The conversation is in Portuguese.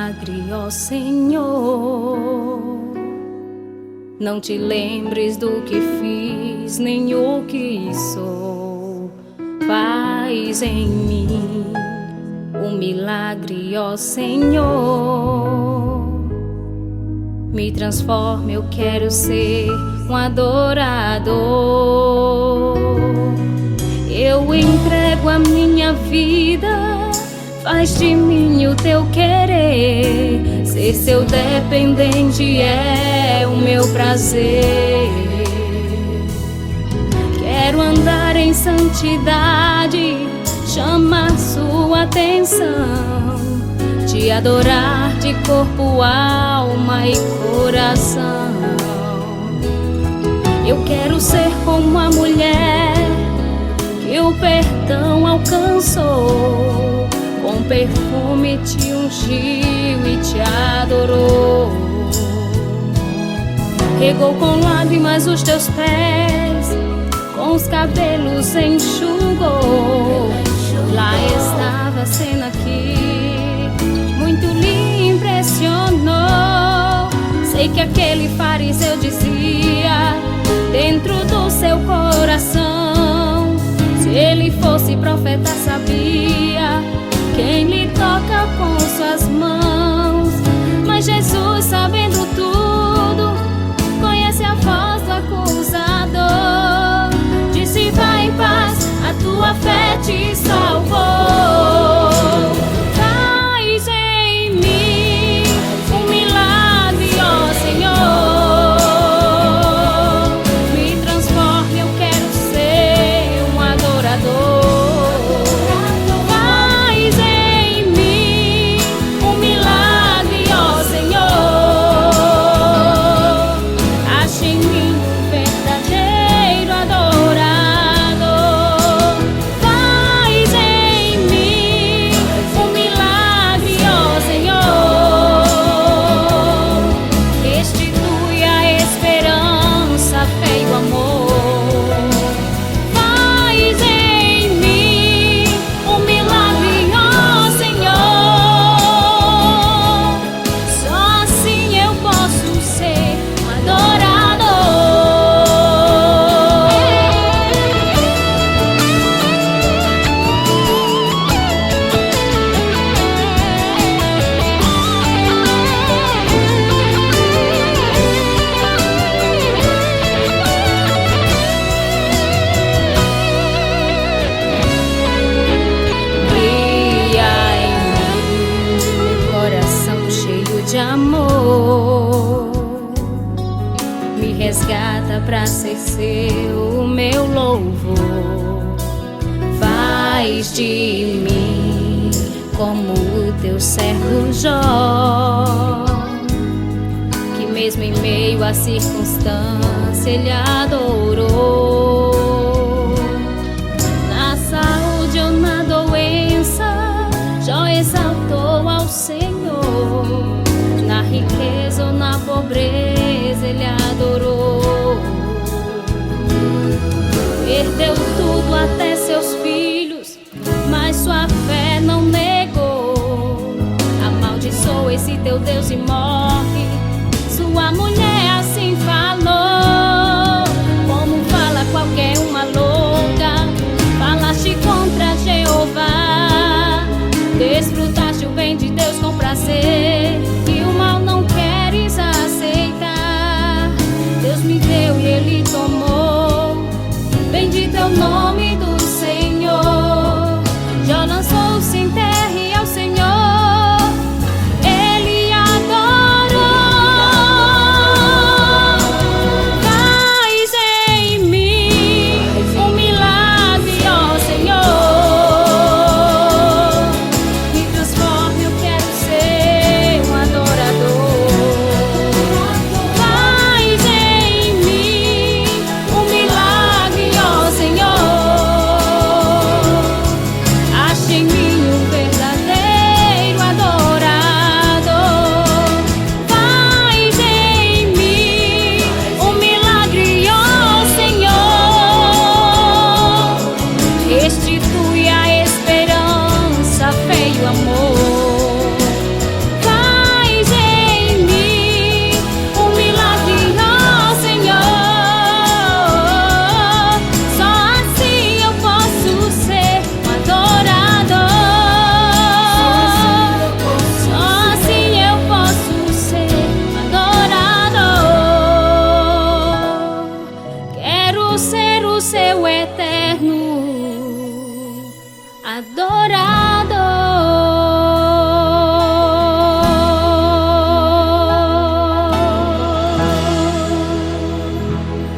milagre, ó Senhor. Não te lembres do que fiz, nem o que sou. Faz em mim um milagre, ó Senhor. Me transforma, eu quero ser um adorador. Eu entrego a minha vida, faz de mim o teu querer. Ser seu dependente é o meu prazer. Quero andar em santidade, chamar sua atenção, te adorar de corpo, alma e coração. Eu quero ser como a mulher que o perdão alcançou, com perfume te ungiu e te adorou. Regou com lágrimas os teus pés, com os cabelos enxugou. Lá estava a cena que muito lhe impressionou. Sei que aquele fariseu dizia dentro do seu coração: se ele fosse profeta, sabia quem lhe toca com suas mãos. Mas Jesus, sabendo tudo, conhece a voz do acusador. Disse: vai em paz, a tua fé te salvou. Faz em mim um milagre, ó Senhor. Me transforme, eu quero ser um adorador. De amor, me resgata pra ser seu, o meu louvor. Faz de mim como o teu servo Jó, que mesmo em meio à circunstância ele adorou. Na saúde ou na doença, Jó exaltou ao Senhor. Na riqueza ou na pobreza ele adorou. Perdeu tudo, até seus filhos, mas sua fé não negou. Amaldiçoa esse teu Deus e morre. Sua mulher assim falou, como fala qualquer uma louca. Falaste contra Jeová, desfrutaste o bem de Deus com prazer, e o mal não queres aceitar. Deus me deu e Ele tomou, bendito é o nome do Senhor. Jó lançou-se em terra e ao Senhor Ele adorou. eterno. Adoração.